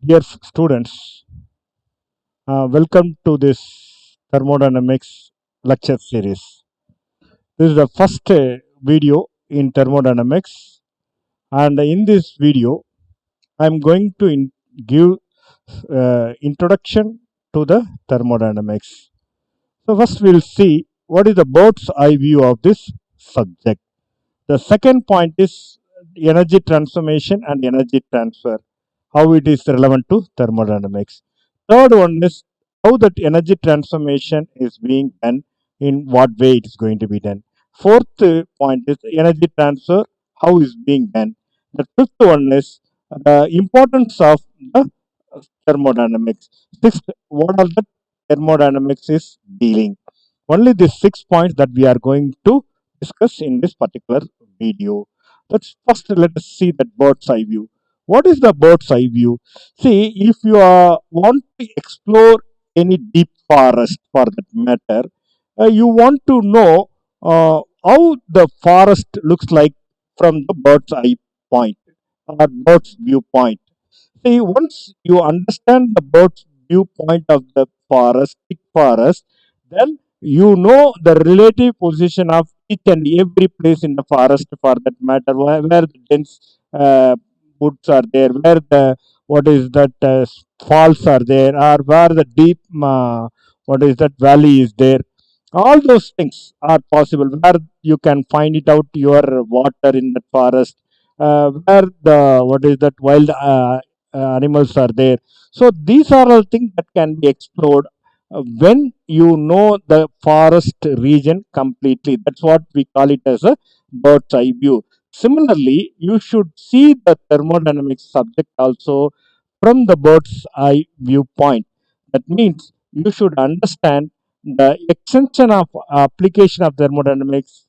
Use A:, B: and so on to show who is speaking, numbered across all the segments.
A: Dear students, welcome to this thermodynamics lecture series. This is the first video in thermodynamics, and in this video, I am going to give introduction to the thermodynamics. So first, we'll see what is the bird's eye view of this subject. The second point is energy transformation and energy transfer, how it is relevant to thermodynamics. Third one is how that energy transformation is being done, in what way it is going to be done. Fourth point is energy transfer, how is being done. The fifth one is the importance of the thermodynamics. Sixth, what are the thermodynamics is dealing. Only these 6 points that we are going to discuss in this particular video. Let's first let us see that bird's eye view. What is the bird's eye view? See, if you want to explore any deep forest for that matter, you want to know how the forest looks like from the bird's eye point or bird's viewpoint. See, once you understand the bird's viewpoint of the forest, thick forest, then you know the relative position of each and every place in the forest for that matter, where the dense woods are there, where the what is that falls are there, or where the deep what is that valley is there. All those things are possible where you can find it out your water in the forest, where the what is that wild animals are there. So these are all things that can be explored when you know the forest region completely. That's what we call it as a bird's eye view. Similarly, you should see the thermodynamics subject also from the bird's eye viewpoint. That means you should understand the extension of application of thermodynamics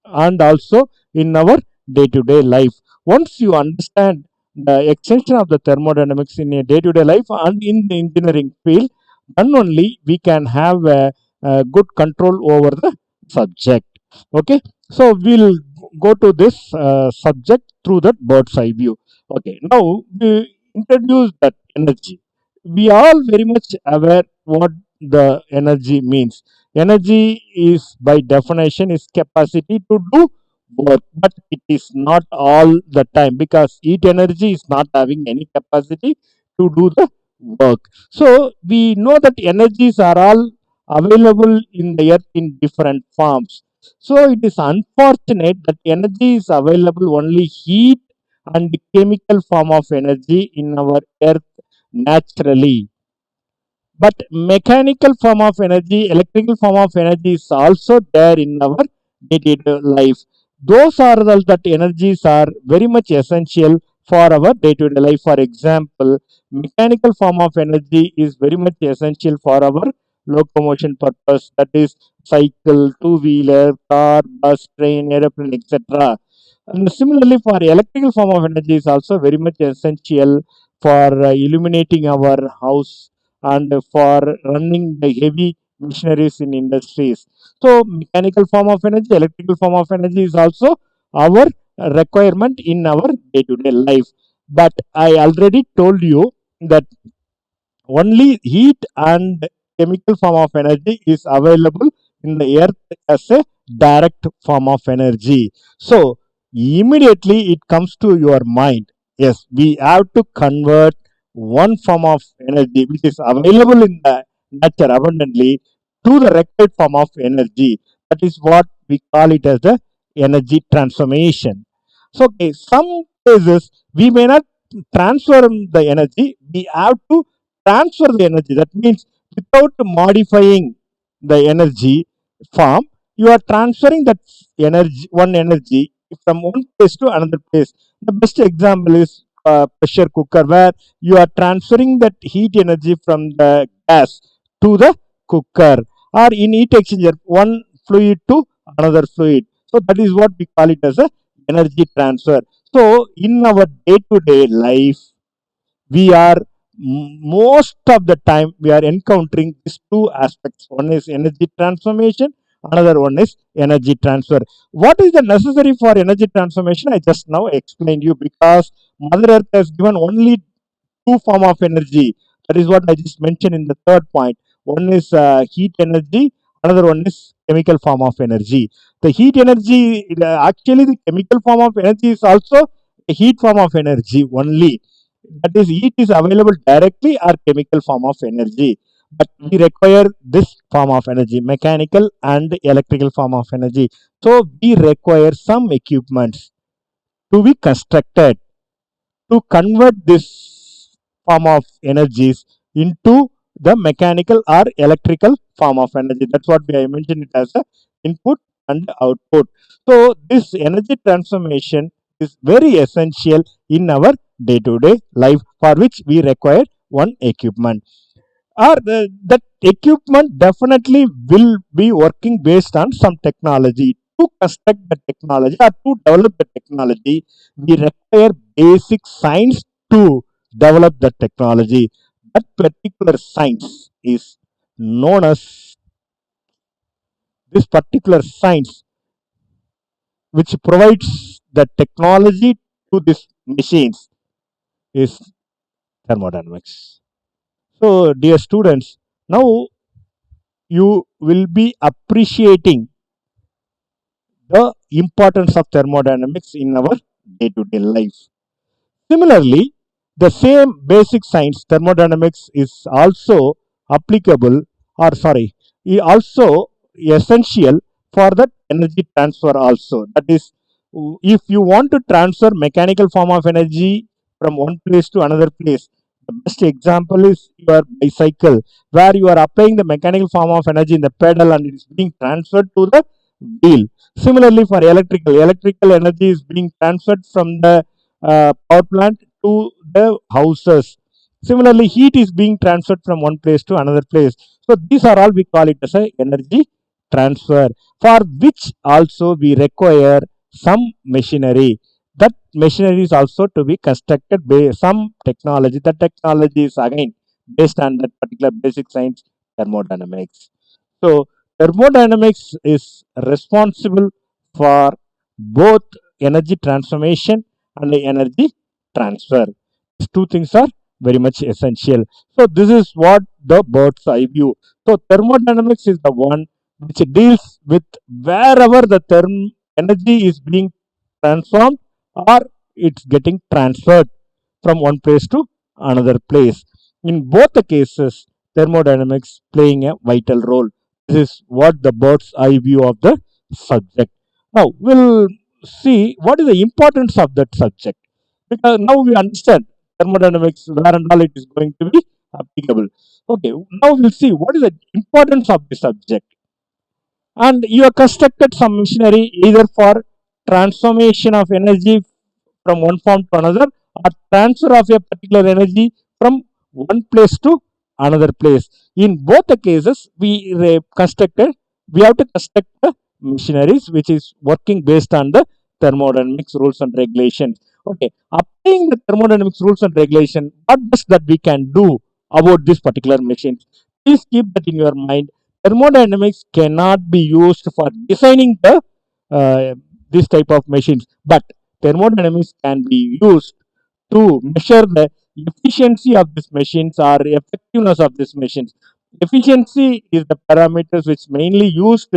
A: and also in our day-to-day life. Once you understand the extension of the thermodynamics in a day-to-day life and in the engineering field, then only we can have a good control over the subject. Okay, so we'll go to this subject through that bird's eye view. Okay, now we introduce that energy. We all very much aware what the energy means. Energy is by definition is capacity to do work, but it is not all the time because heat energy is not having any capacity to do the work. So we know that energies are all available in the earth in different forms. So it is unfortunate that energy is available only heat and chemical form of energy in our earth naturally, but mechanical form of energy, electrical form of energy is also there in our day-to-day life. Those are the that energies are very much essential for our day-to-day life. For example, mechanical form of energy is very much essential for our locomotion purpose, that is cycle, two-wheeler, car, bus, train, aeroplane, etc. And similarly, for electrical form of energy is also very much essential for illuminating our house and for running the heavy machineries in industries. So, mechanical form of energy, electrical form of energy is also our requirement in our day to day life. But I already told you that only heat and chemical form of energy is available in the earth as a direct form of energy. So, immediately it comes to your mind, yes, we have to convert one form of energy which is available in the nature abundantly to the required form of energy. That is what we call it as the energy transformation. So, okay, some cases we may not transfer the energy, we have to transfer the energy. That means without modifying the energy form, you are transferring that energy from one place to another place. The best example is pressure cooker, where you are transferring that heat energy from the gas to the cooker, or in heat exchanger, one fluid to another fluid. So that is what we call it as a energy transfer. So in our day to day life, we are most of the time we are encountering these two aspects. One is energy transformation, another one is energy transfer. What is the necessary for energy transformation? I just now explained you, because Mother Earth has given only two form of energy. That is what I just mentioned in the third point. One is heat energy, another one is chemical form of energy. The heat energy, actually, the chemical form of energy is also a heat form of energy only. That is, heat is available directly or chemical form of energy. But we require this form of energy, mechanical and electrical form of energy. So we require some equipments to be constructed to convert this form of energies into the mechanical or electrical form of energy. That's what we have mentioned it as a input and output. So this energy transformation is very essential in our day-to-day life, for which we require one equipment, or that equipment definitely will be working based on some technology. To construct the technology or to develop the technology, we require basic science to develop the technology. That particular science is known as, this particular science which provides the technology to these machines is thermodynamics. So dear students, now you will be appreciating the importance of thermodynamics in our day to day life. Similarly, the same basic science, thermodynamics, is also applicable, or sorry, also essential for the energy transfer also. That is, if you want to transfer mechanical form of energy from one place to another place, the best example is your bicycle, where you are applying the mechanical form of energy in the pedal and it is being transferred to the wheel. Similarly, for electrical energy is being transferred from the power plant to the houses. Similarly, heat is being transferred from one place to another place. So these are all, we call it as a energy transfer, for which also we require some machinery. That machinery is also to be constructed by some technology. The technology is again based on that particular basic science, thermodynamics. So thermodynamics is responsible for both energy transformation and the energy transfer. These two things are very much essential. So this is what the bird's eye view. So thermodynamics is the one which deals with wherever the energy is being transformed or it's getting transferred from one place to another place. In both the cases, thermodynamics playing a vital role. This is what the bird's eye view of the subject. Now we'll see what is the importance of that subject, because now we understand thermodynamics where and all it is going to be applicable. Okay, now we'll see what is the importance of the subject. And you have constructed some machinery either for transformation of energy from one form to another, or transfer of a particular energy from one place to another place. In both the cases, we have to construct the machineries which is working based on the thermodynamics rules and regulations. Okay, applying the thermodynamics rules and regulation, what best that we can do about this particular machine? Please keep that in your mind. Thermodynamics cannot be used for designing the this type of machines, but thermodynamics can be used to measure the efficiency of these machines or effectiveness of these machines. Efficiency is the parameters which mainly used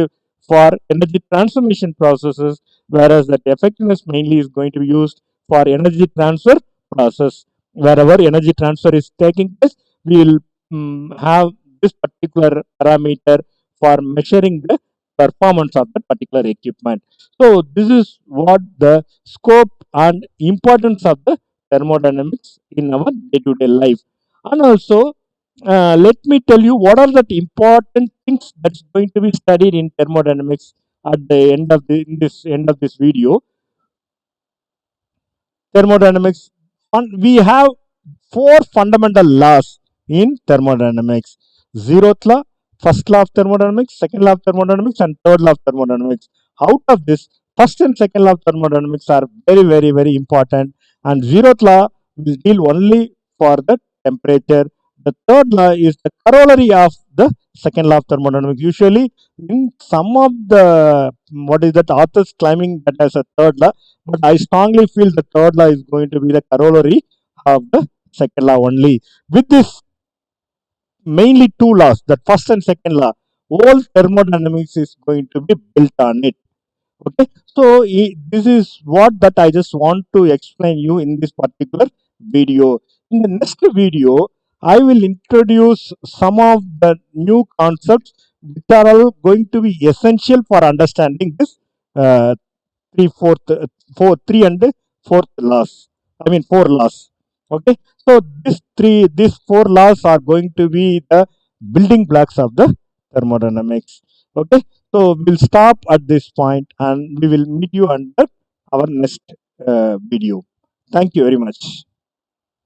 A: for energy transformation processes, whereas that effectiveness mainly is going to be used for energy transfer process. Wherever energy transfer is taking place, we will have this particular parameter for measuring the performance of that particular equipment. So this is what the scope and importance of the thermodynamics in our day-to-day life. And also, let me tell you what are the important things that's going to be studied in thermodynamics at the end of the in this end of this video. Thermodynamics, we have four fundamental laws in thermodynamics: zeroth law, first law of thermodynamics, second law of thermodynamics, and third law of thermodynamics. Out of this, first and second law of thermodynamics are very, very, very important, and zeroth law will deal only for the temperature. The third law is the corollary of the second law of thermodynamics. Usually, in some of the, what is that, authors claiming that as a third law, but I strongly feel the third law is going to be the corollary of the second law only. With this mainly two laws, that first and second law, all thermodynamics is going to be built on it. Okay, so this is what that I just want to explain you in this particular video. In the next video, I will introduce some of the new concepts which are all going to be essential for understanding this uh, three fourth four three and fourth laws, I mean four laws. Okay, so these four laws are going to be the building blocks of the thermodynamics. Okay, so we'll stop at this point and we will meet you under our next video. Thank you very much.